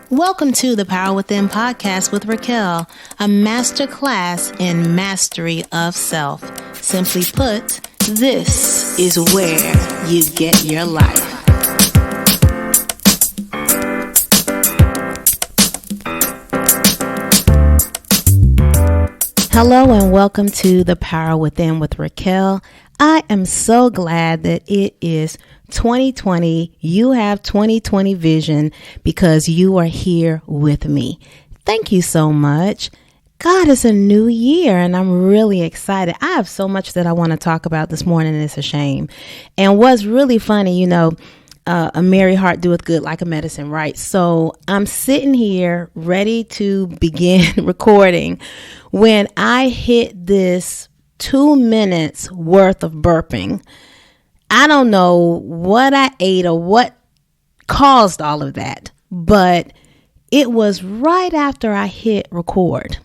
Welcome to the Power Within podcast with Richale, a master class in mastery of self. Simply put, this is where you get your life. Hello and welcome to the Power Within with Richale. I am so glad that it is 2020. You have 2020 vision because you are here with me. Thank you so much. God, it's a new year and I'm really excited. I have so much that I want to talk about this morning. And it's a shame. And what's really funny, a merry heart doeth good like a medicine, right? So I'm sitting here ready to begin recording when I hit this 2 minutes worth of burping. I don't know what I ate or what caused all of that, but it was right after I hit record.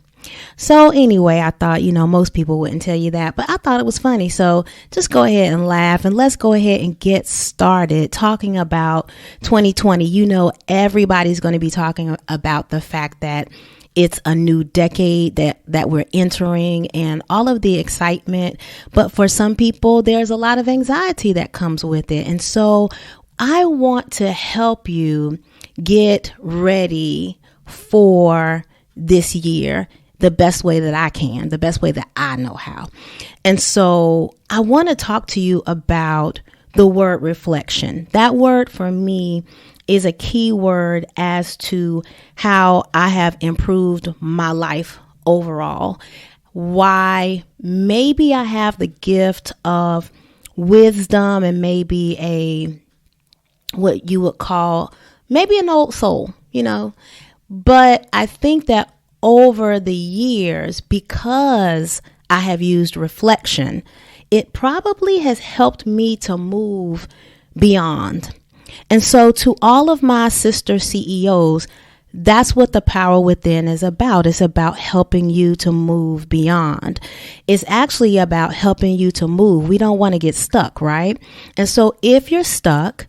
So anyway, I thought, most people wouldn't tell you that, but I thought it was funny. So just go ahead and laugh and let's go ahead and get started talking about 2020. Everybody's going to be talking about the fact that it's a new decade that we're entering and all of the excitement. But for some people, there's a lot of anxiety that comes with it. And so I want to help you get ready for this year the best way that I can, the best way that I know how. And so I want to talk to you about the word reflection. That word for me is a key word as to how I have improved my life overall. Why maybe I have the gift of wisdom and maybe what you would call maybe an old soul, but I think that over the years, because I have used reflection, it probably has helped me to move beyond. And so to all of my sister CEOs, that's what the Power Within is about. It's about helping you to move beyond. It's actually about helping you to move. We don't want to get stuck, right? And so if you're stuck,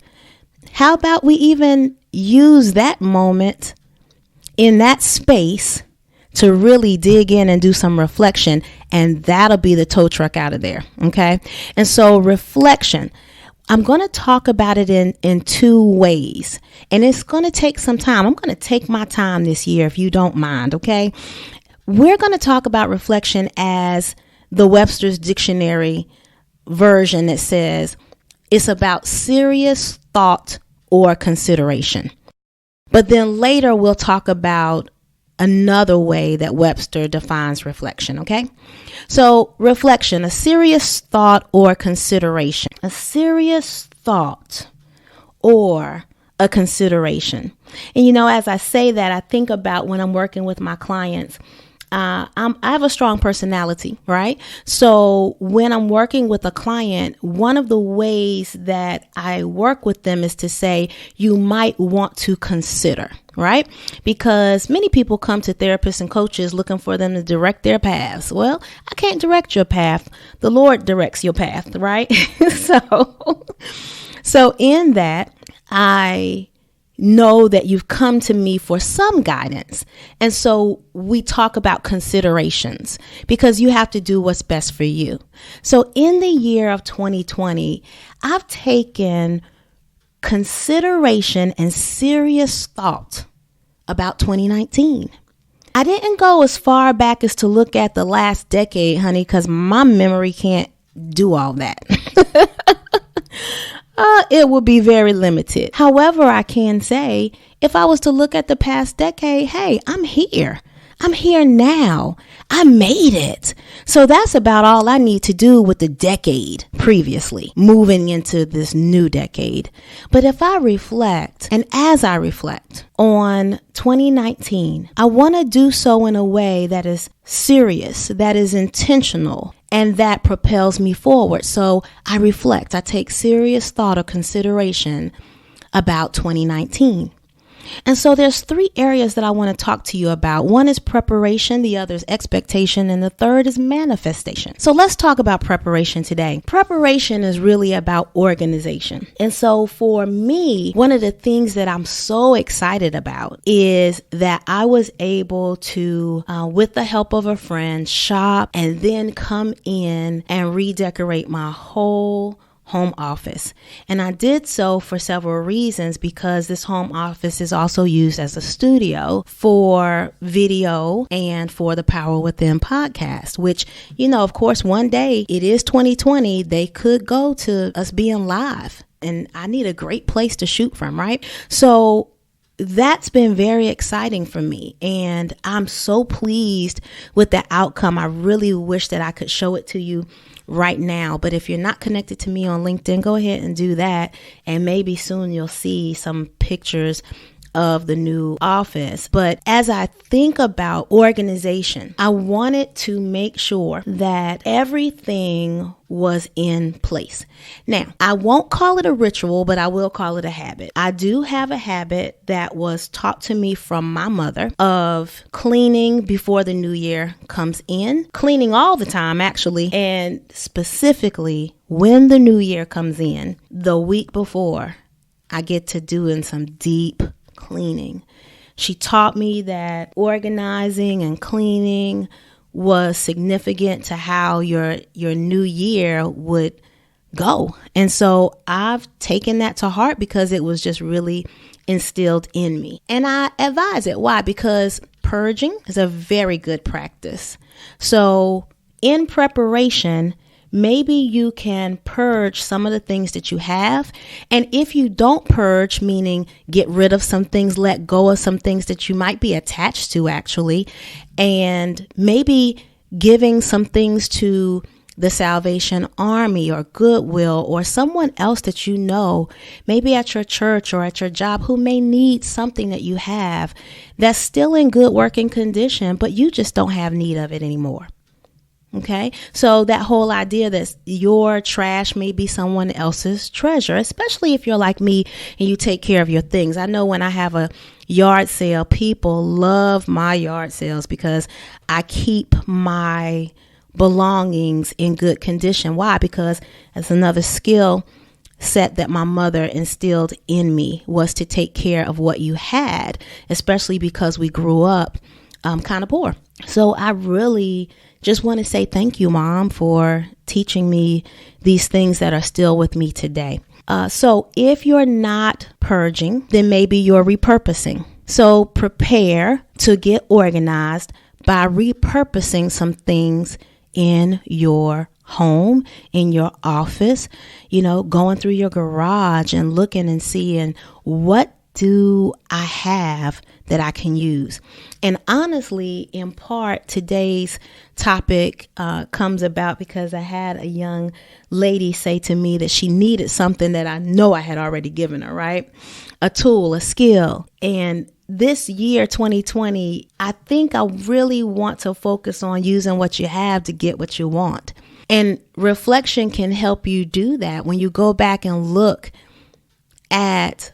how about we even use that moment in that space to really dig in and do some reflection, and that'll be the tow truck out of there. Okay. And so reflection, I'm going to talk about it in two ways, and it's going to take some time. I'm going to take my time this year, if you don't mind. Okay. We're going to talk about reflection as the Webster's Dictionary version that says it's about serious thought or consideration. But then later we'll talk about another way that Webster defines reflection, okay? So reflection, a serious thought or consideration. A serious thought or a consideration. And as I say that, I think about when I'm working with my clients. I have a strong personality, right? So when I'm working with a client, one of the ways that I work with them is to say, you might want to consider, right? Because many people come to therapists and coaches looking for them to direct their paths. Well, I can't direct your path. The Lord directs your path, right? So in that, I know that you've come to me for some guidance. And so we talk about considerations because you have to do what's best for you. So in the year of 2020, I've taken consideration and serious thought about 2019. I didn't go as far back as to look at the last decade, honey, because my memory can't do all that. It will be very limited. However, I can say if I was to look at the past decade, hey, I'm here. I'm here now. I made it. So that's about all I need to do with the decade previously, moving into this new decade. But if I reflect, and as I reflect on 2019, I want to do so in a way that is serious, that is intentional, and that propels me forward. So I reflect, I take serious thought or consideration about 2019. And so there's 3 areas that I want to talk to you about. One is preparation, the other is expectation, and the third is manifestation. So let's talk about preparation today. Preparation is really about organization. And so for me, one of the things that I'm so excited about is that I was able to, with the help of a friend, shop and then come in and redecorate my whole home office. And I did so for several reasons, because this home office is also used as a studio for video and for the Power Within podcast, which, of course, one day, it is 2020, they could go to us being live, and I need a great place to shoot from, right? So that's been very exciting for me, and I'm so pleased with the outcome. I really wish that I could show it to you right now, but if you're not connected to me on LinkedIn, go ahead and do that, and maybe soon you'll see some pictures of the new office. But as I think about organization, I wanted to make sure that everything was in place. Now, I won't call it a ritual, but I will call it a habit. I do have a habit that was taught to me from my mother of cleaning before the new year comes in, cleaning all the time, actually, and specifically when the new year comes in, the week before, I get to doing some deep cleaning. She taught me that organizing and cleaning was significant to how your new year would go. And so I've taken that to heart because it was just really instilled in me. And I advise it. Why? Because purging is a very good practice. So in preparation, maybe you can purge some of the things that you have. And if you don't purge, meaning get rid of some things, let go of some things that you might be attached to actually, and maybe giving some things to the Salvation Army or Goodwill or someone else that you know, maybe at your church or at your job, who may need something that you have that's still in good working condition, but you just don't have need of it anymore. Okay, so that whole idea that your trash may be someone else's treasure, especially if you're like me and you take care of your things. I know when I have a yard sale, people love my yard sales because I keep my belongings in good condition. Why? Because it's another skill set that my mother instilled in me, was to take care of what you had, especially because we grew up kind of poor. So I really just want to say thank you, Mom, for teaching me these things that are still with me today. So if you're not purging, then maybe you're repurposing. So prepare to get organized by repurposing some things in your home, in your office, going through your garage and looking and seeing, what do I have that I can use? And honestly, in part, today's topic comes about because I had a young lady say to me that she needed something that I know I had already given her, right? A tool, a skill. And this year, 2020, I think I really want to focus on using what you have to get what you want. And reflection can help you do that when you go back and look at,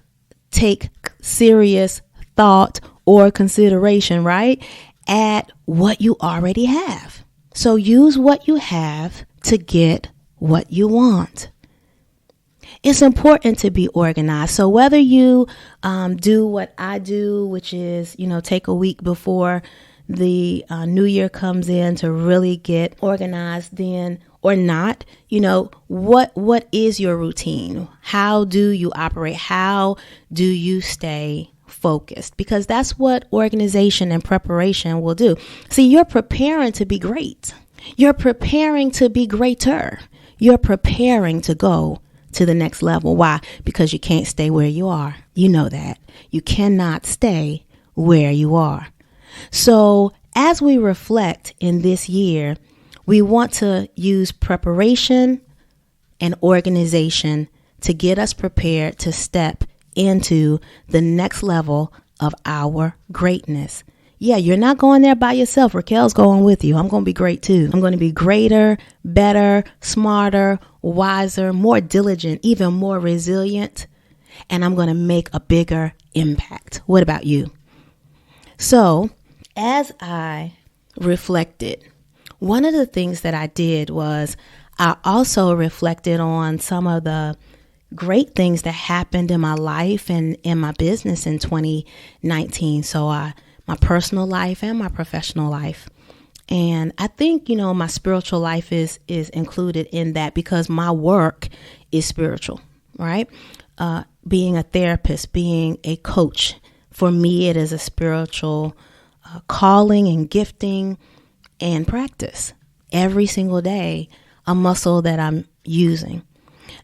take serious thought or consideration, right, at what you already have. So use what you have to get what you want. It's important to be organized. So whether you do what I do, which is, take a week before the new year comes in to really get organized then, or not, what is your routine? How do you operate? How do you stay focused? Because that's what organization and preparation will do. See, you're preparing to be great. You're preparing to be greater. You're preparing to go to the next level. Why? Because you can't stay where you are. You know that. You cannot stay where you are. So as we reflect in this year, we want to use preparation and organization to get us prepared to step into the next level of our greatness. Yeah, you're not going there by yourself. Raquel's going with you. I'm going to be great too. I'm going to be greater, better, smarter, wiser, more diligent, even more resilient. And I'm going to make a bigger impact. What about you? So as I reflected, one of the things that I did was I also reflected on some of the great things that happened in my life and in my business in 2019. So my personal life and my professional life. And I think, my spiritual life is included in that because my work is spiritual, right? Being a therapist, being a coach, for me, it is a spiritual calling and gifting and practice every single day, a muscle that I'm using.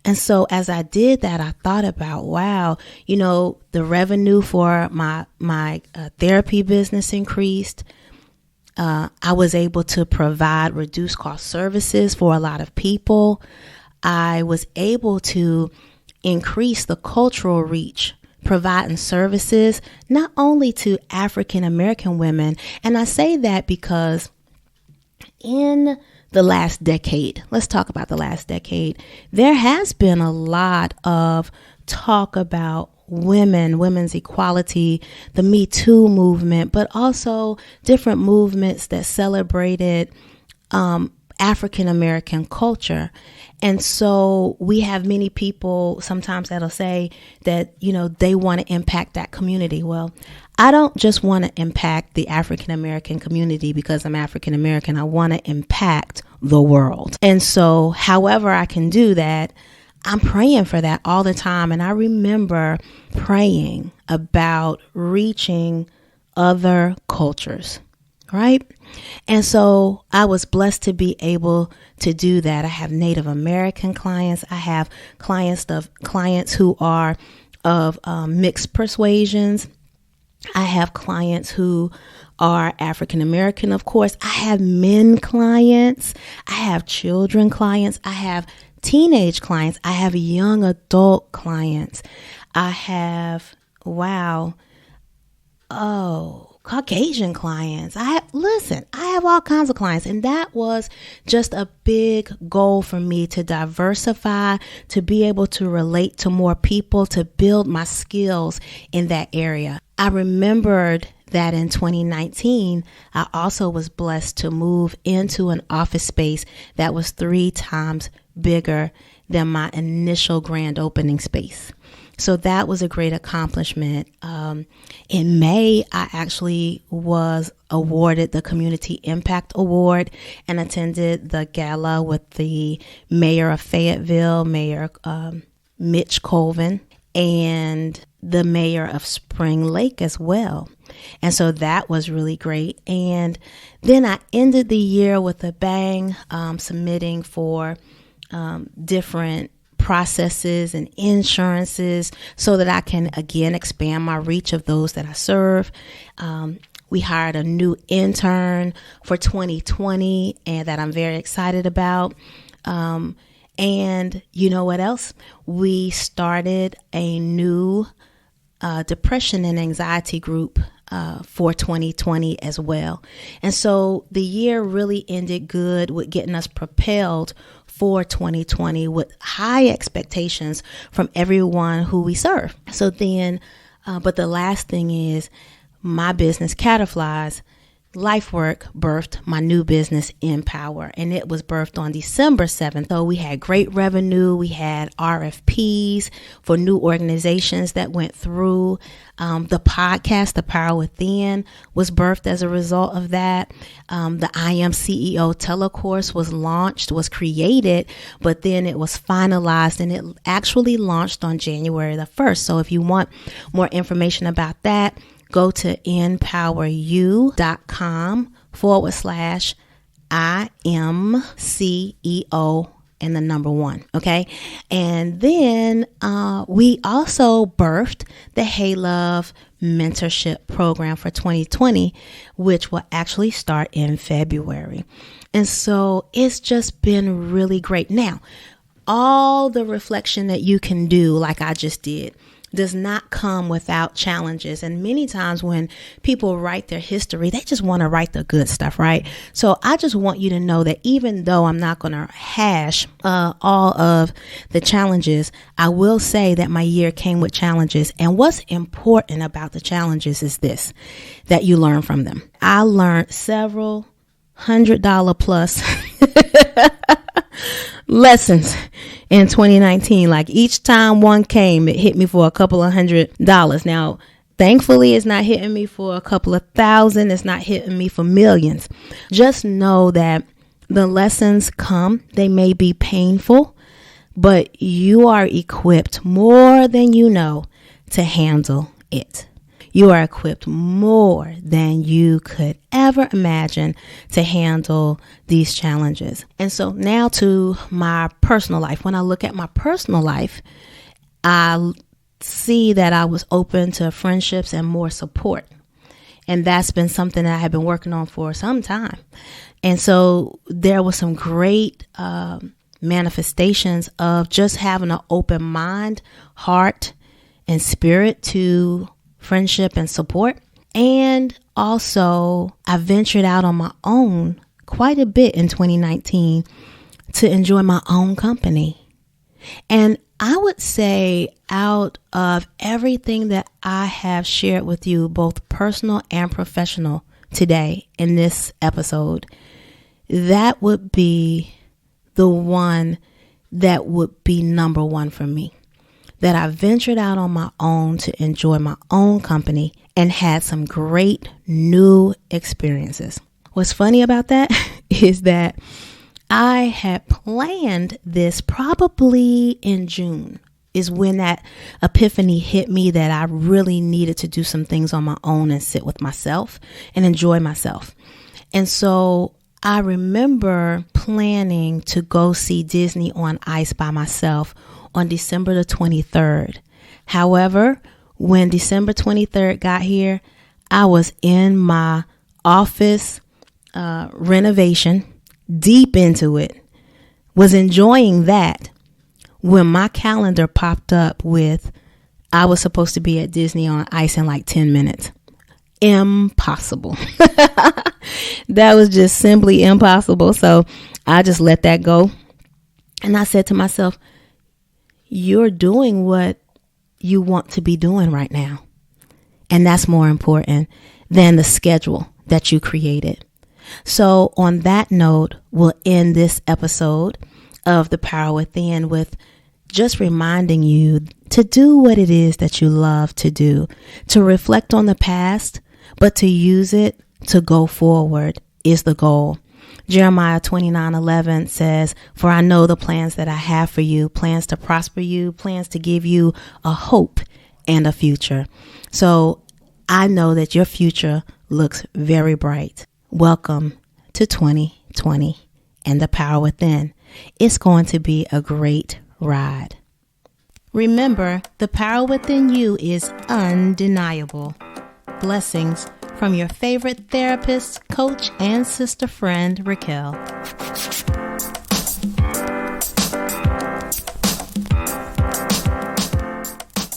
And so as I did that, I thought about, wow, the revenue for my therapy business increased. I was able to provide reduced cost services for a lot of people. I was able to increase the cultural reach, providing services not only to African American women. And I say that because in the last decade, let's talk about the last decade, there has been a lot of talk about women's equality, the Me Too movement, but also different movements that celebrated African American culture. And so we have many people sometimes that'll say that, they want to impact that community. Well, I don't just want to impact the African American community because I'm African American. I want to impact the world. And so however I can do that, I'm praying for that all the time. And I remember praying about reaching other cultures, right? And so I was blessed to be able to do that. I have Native American clients. I have clients who are of mixed persuasions. I have clients who are African American, of course. I have men clients. I have children clients. I have teenage clients. I have young adult clients. I have, Caucasian clients. I have all kinds of clients. And that was just a big goal for me to diversify, to be able to relate to more people, to build my skills in that area. I remembered that in 2019, I also was blessed to move into an office space that was 3 times bigger than my initial grand opening space. So that was a great accomplishment. In May, I actually was awarded the Community Impact Award and attended the gala with the mayor of Fayetteville, Mayor Mitch Colvin, and the mayor of Spring Lake as well. And so that was really great. And then I ended the year with a bang, submitting for different processes and insurances so that I can again expand my reach of those that I serve. We hired a new intern for 2020 and that I'm very excited about. And you know what else? We started a new depression and anxiety group for 2020 as well. And so the year really ended good with getting us propelled for 2020 with high expectations from everyone who we serve. So then, but the last thing is my business, Caterflies, LifeWork birthed my new business, Empower, and it was birthed on December 7th. So we had great revenue. We had RFPs for new organizations that went through. The podcast, The Power Within, was birthed as a result of that. The I Am C.E.O. telecourse was created, but then it was finalized and it actually launched on January the 1st. So if you want more information about that, go to inpoweryou.com/I am CEO and the number 1. Okay. And then we also birthed the Hey Love mentorship program for 2020, which will actually start in February. And so it's just been really great. Now, all the reflection that you can do, like I just did, does not come without challenges. And many times when people write their history, they just want to write the good stuff, right? So I just want you to know that even though I'm not going to hash all of the challenges, I will say that my year came with challenges. And what's important about the challenges is this, that you learn from them. I learned several $100 plus lessons in 2019. Like each time one came, it hit me for a couple of $100. Now, thankfully, it's not hitting me for a couple of thousand. It's not hitting me for millions. Just know that the lessons come. They may be painful, but you are equipped more than you know to handle it. You are equipped more than you could ever imagine to handle these challenges. And so now to my personal life. When I look at my personal life, I see that I was open to friendships and more support. And that's been something that I have been working on for some time. And so there was some great manifestations of just having an open mind, heart, and spirit to friendship and support. And also I ventured out on my own quite a bit in 2019 to enjoy my own company. And I would say out of everything that I have shared with you, both personal and professional today in this episode, that would be the one that would be number one for me. That I ventured out on my own to enjoy my own company and had some great new experiences. What's funny about that is that I had planned this probably in June is when that epiphany hit me that I really needed to do some things on my own and sit with myself and enjoy myself. And so I remember planning to go see Disney on Ice by myself on December the 23rd. However, when December 23rd got here, I was in my office renovation, deep into it, was enjoying that when my calendar popped up with, I was supposed to be at Disney on Ice in like 10 minutes. Impossible. That was just simply impossible. So I just let that go. And I said to myself, you're doing what you want to be doing right now. And that's more important than the schedule that you created. So on that note, we'll end this episode of The Power Within with just reminding you to do what it is that you love to do, to reflect on the past, but to use it to go forward is the goal. Jeremiah 29:11 says, "For I know the plans that I have for you, plans to prosper you, plans to give you a hope and a future." So I know that your future looks very bright. Welcome to 2020 and The Power Within. It's going to be a great ride. Remember, the power within you is undeniable. Blessings from your favorite therapist, coach, and sister friend, Richale.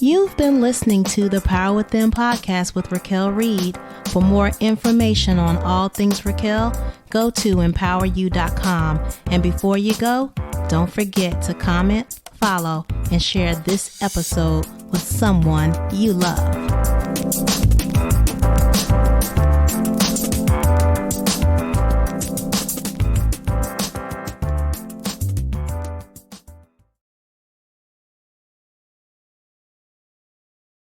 You've been listening to the Power Within podcast with Richale Reed. For more information on all things Richale, go to inpoweryou.com. And before you go, don't forget to comment, follow, and share this episode with someone you love.